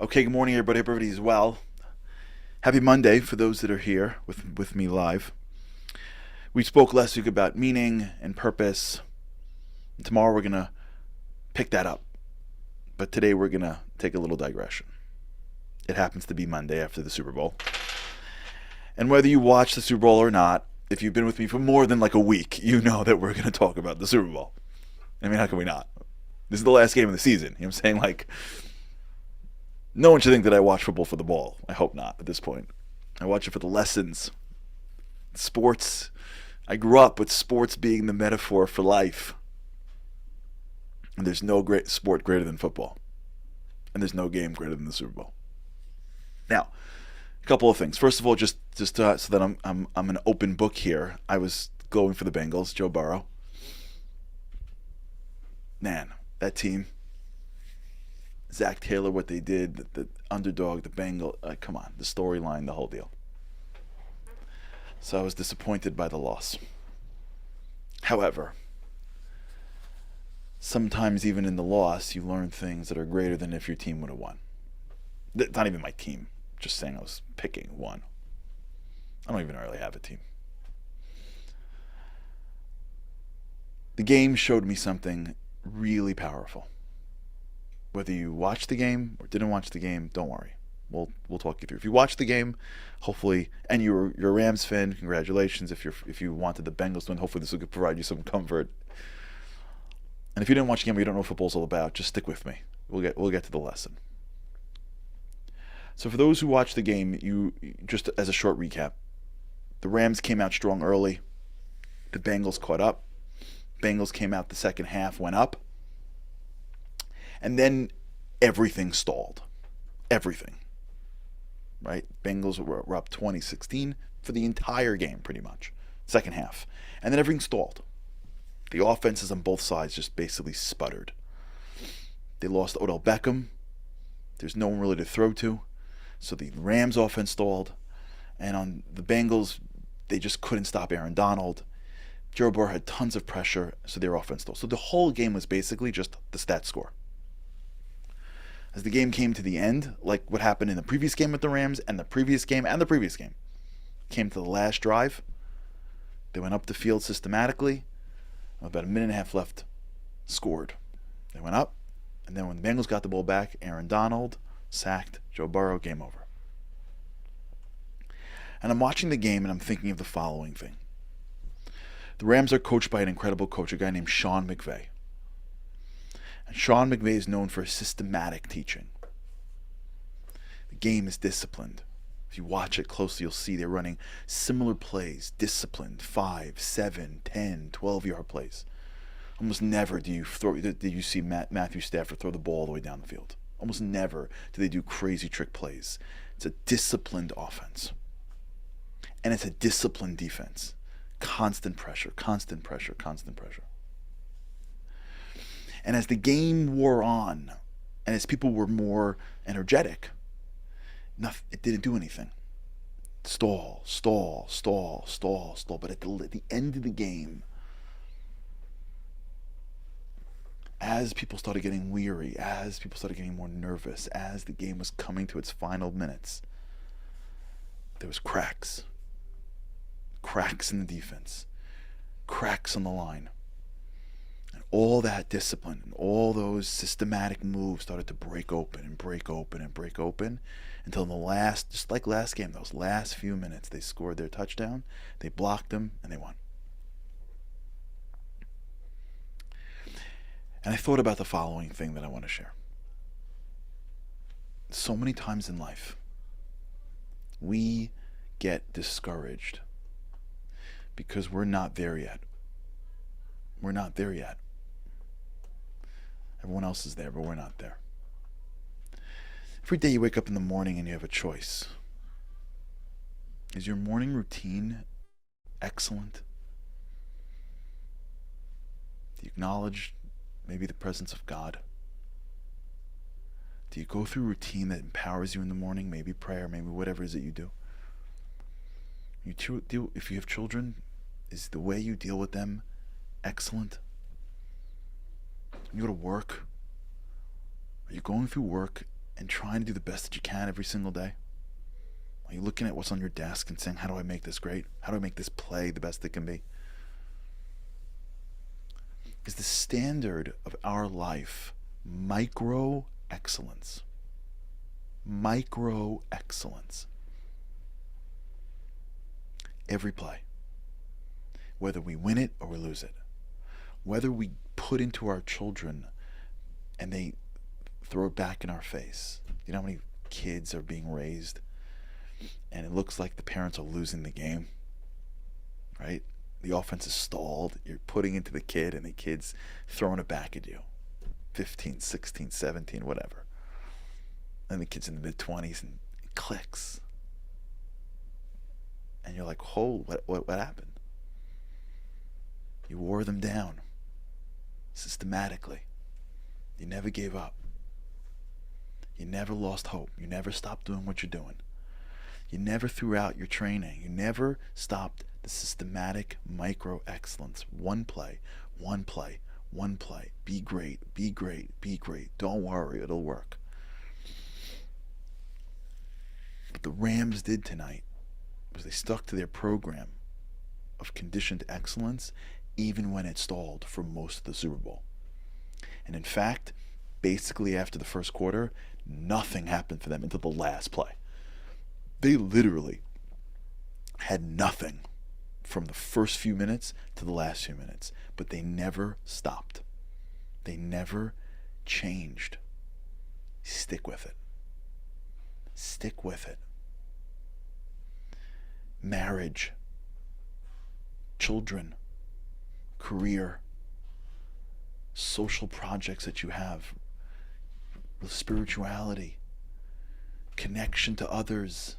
Okay, good morning, everybody. Hope everybody's well. Happy Monday for those that are here with me live. We spoke last week about meaning and purpose. And tomorrow we're going to pick that up. But today we're going to take a little digression. It happens to be Monday after the Super Bowl. And whether you watch the Super Bowl or not, if you've been with me for more than like a week, you know that we're going to talk about the Super Bowl. I mean, how can we not? This is the last game of the season. You know what I'm saying? Like, no one should think that I watch football for the ball. I hope not at this point. I watch it for the lessons. Sports. I grew up with sports being the metaphor for life. And there's no great sport greater than football. And there's no game greater than the Super Bowl. Now, a couple of things. First of all, just so that I'm an open book here. I was going for the Bengals, Joe Burrow. Man, that team. Zach Taylor, what they did, the underdog, the Bengal, come on, the storyline, the whole deal. So I was disappointed by the loss. However, sometimes even in the loss, you learn things that are greater than if your team would have won. Not even my team, just saying I was picking one. I don't even really have a team. The game showed me something really powerful. Whether you watched the game or didn't watch the game, don't worry. We'll talk you through. If you watched the game, hopefully, and you're a Rams fan, congratulations. If you wanted the Bengals to win, hopefully this will provide you some comfort. And if you didn't watch the game or you don't know what football's all about, just stick with me. We'll get to the lesson. So for those who watched the game, you just as a short recap, the Rams came out strong early. The Bengals caught up. Bengals came out the second half, went up. And then everything stalled. Everything. Right? Bengals were up 2016 for the entire game, pretty much. Second half. And then everything stalled. The offenses on both sides just basically sputtered. They lost Odell Beckham. There's no one really to throw to. So the Rams offense stalled. And on the Bengals, they just couldn't stop Aaron Donald. Joe Burrow had tons of pressure, so their offense stalled. So the whole game was basically just the stat score. As the game came to the end, like what happened in the previous game with the Rams and the previous game and the previous game, came to the last drive. They went up the field systematically. About a minute and a half left, scored. They went up, and then when the Bengals got the ball back, Aaron Donald sacked Joe Burrow, game over. And I'm watching the game and I'm thinking of the following thing. The Rams are coached by an incredible coach, a guy named Sean McVay. And Sean McVay is known for systematic teaching. The game is disciplined. If you watch it closely, you'll see they're running similar plays, disciplined, 5, 7, 10, 12-yard plays. Almost never do you see Matthew Stafford throw the ball all the way down the field. Almost never do they do crazy trick plays. It's a disciplined offense. And it's a disciplined defense. Constant pressure, constant pressure, constant pressure. And as the game wore on, and as people were more energetic, it didn't do anything. Stall, stall, stall, stall, stall. But at the end of the game, as people started getting weary, as people started getting more nervous, as the game was coming to its final minutes, there was cracks. Cracks in the defense. Cracks on the line. And all that discipline and all those systematic moves started to break open and break open and break open until in the last, just like last game, those last few minutes, they scored their touchdown, they blocked them, and they won. And I thought about the following thing that I want to share. So many times in life, we get discouraged because we're not there yet. We're not there yet. Everyone else is there, but we're not there. Every day you wake up in the morning and you have a choice. Is your morning routine excellent? Do you acknowledge maybe the presence of God? Do you go through routine that empowers you in the morning? Maybe prayer, maybe whatever it is that you do. If you have children, is the way you deal with them excellent? When you go to work, are you going through work and trying to do the best that you can every single day? Are you looking at what's on your desk and saying, how do I make this great? How do I make this play the best it can be? Is the standard of our life micro excellence? Micro excellence. Every play. Whether we win it or we lose it. Whether we put into our children and they throw it back in our face. You know how many kids are being raised and it looks like the parents are losing the game, right? The offense is stalled. You're putting into the kid and the kid's throwing it back at you. 15, 16, 17, whatever. And the kid's in the mid-20s and it clicks. And you're like, oh, what happened? You wore them down systematically. You never gave up. You never lost hope. You never stopped doing what you're doing. You never threw out your training. You never stopped the systematic micro excellence. One play, one play, one play. Be great, be great, be great. Don't worry, it'll work. What the Rams did tonight was they stuck to their program of conditioned excellence even when it stalled for most of the Super Bowl. And in fact, basically after the first quarter, nothing happened for them until the last play. They literally had nothing from the first few minutes to the last few minutes, but they never stopped. They never changed. Stick with it. Stick with it. Marriage, children, career, social projects that you have, spirituality, connection to others,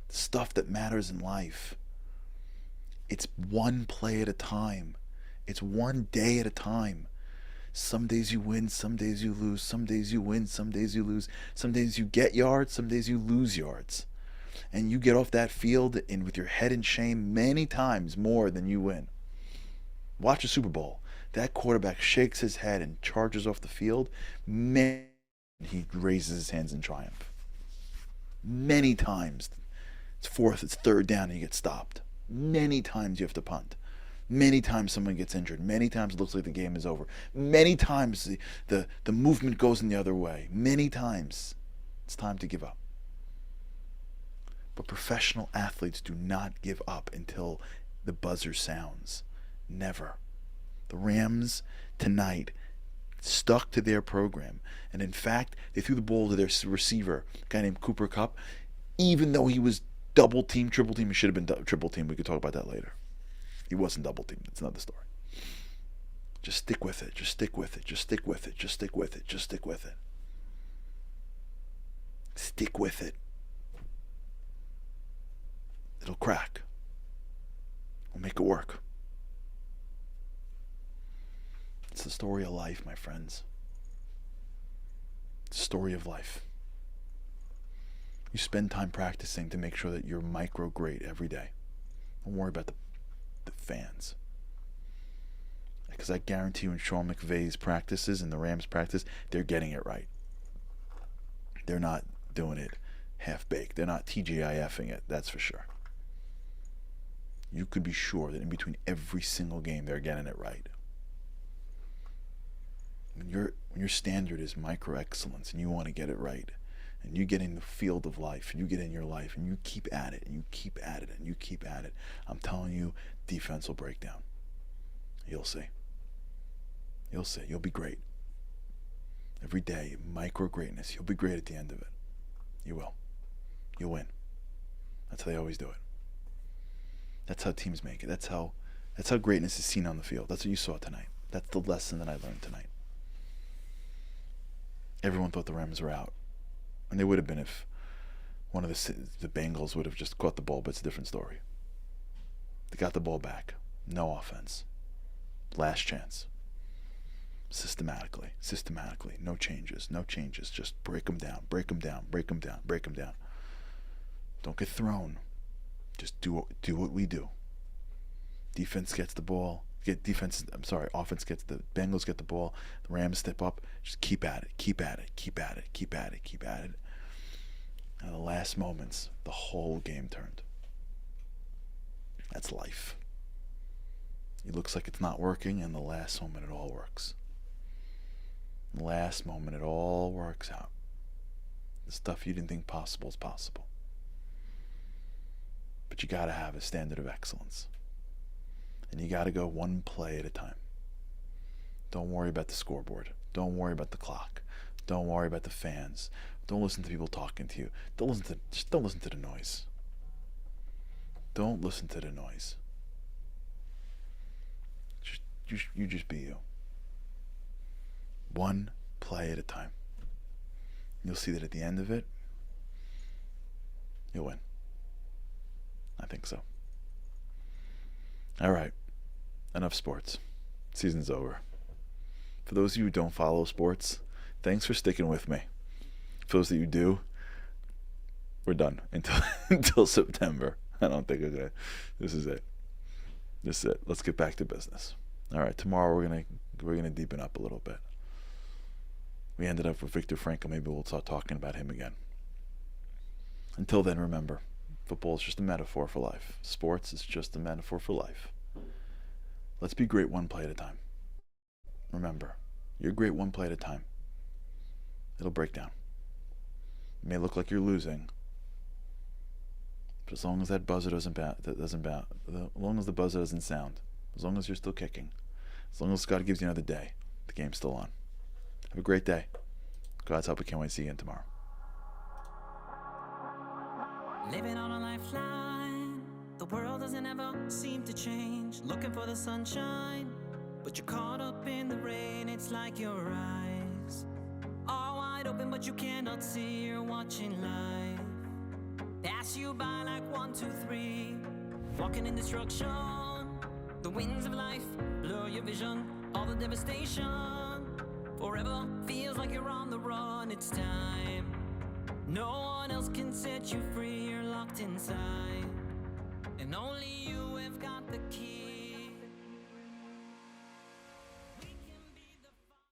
stuff that matters in life. It's one play at a time. It's one day at a time. Some days you win, some days you lose, some days you win, some days you lose, some days you get yards, some days you lose yards. And you get off that field and with your head in shame many times more than you win. Watch a Super Bowl. That quarterback shakes his head and charges off the field. He raises his hands in triumph. Many times. It's fourth, it's third down, and you get stopped. Many times you have to punt. Many times someone gets injured. Many times it looks like the game is over. Many times the movement goes in the other way. Many times it's time to give up. But professional athletes do not give up until the buzzer sounds. Never. The Rams tonight stuck to their program. And in fact, they threw the ball to their receiver, a guy named Cooper Kupp, even though he was double team, triple team. He should have been triple team. We could talk about that later. He wasn't double team. That's another story. Just stick with it. Just stick with it. Just stick with it. Just stick with it. Just stick with it. Stick with it. It'll crack. We'll make it work. It's the story of life, my friends. It's the story of life. You spend time practicing to make sure that you're micro great every day. Don't worry about the fans. Because I guarantee you in Sean McVay's practices and the Rams practice, they're getting it right. They're not doing it half-baked. They're not TGIFing it, that's for sure. You could be sure that in between every single game, they're getting it right. When your standard is micro excellence and you want to get it right, and you get in the field of life, and you get in your life, and you keep at it, and you keep at it, and you keep at it, I'm telling you, defense will break down. You'll see. You'll see. You'll be great. Every day, micro greatness. You'll be great at the end of it. You will. You'll win. That's how they always do it. That's how teams make it. That's how greatness is seen on the field. That's what you saw tonight. That's the lesson that I learned tonight. Everyone thought the Rams were out. And they would have been if one of the Bengals would have just caught the ball, but it's a different story. They got the ball back. No offense. Last chance. Systematically. No changes. Just break them down. Break them down. Don't get thrown. Just do what we do. Defense gets the ball, Offense gets the Bengals get the ball. The Rams step up. Just keep at it. Keep at it. Keep at it. Keep at it. Keep at it. And the last moments, the whole game turned. That's life. It looks like it's not working, and the last moment it all works. The last moment it all works out. The stuff you didn't think possible is possible. But you gotta have a standard of excellence. And you gotta go one play at a time. Don't worry about the scoreboard. Don't worry about the clock. Don't worry about the fans. Don't listen to people talking to you. Just don't listen to the noise. Don't listen to the noise. You just be you. One play at a time. You'll see that at the end of it, you'll win. I think so. All right. Enough sports. Season's over. For those of you who don't follow sports, thanks for sticking with me. For those of you who do, we're done until September. I don't think this is it. This is it. Let's get back to business. All right. Tomorrow we're gonna deepen up a little bit. We ended up with Viktor Frankl. Maybe we'll start talking about him again. Until then, remember, football is just a metaphor for life. Sports is just a metaphor for life. Let's be great one play at a time. Remember, you're great one play at a time. It'll break down. It may look like you're losing, but as long as that buzzer as long as the buzzer doesn't sound, as long as you're still kicking, as long as God gives you another day, the game's still on. Have a great day. God's help, I can't wait to see you again tomorrow. Living on a lifeline, the world doesn't ever seem to change. Looking for the sunshine, but you're caught up in the rain. It's like your eyes are wide open, but you cannot see. You're watching life pass you by like 1, 2, 3. Walking in destruction, the winds of life blur your vision. All the devastation forever feels like you're on the run. It's time. No one else can set you free. You're locked inside, and only you have got the key.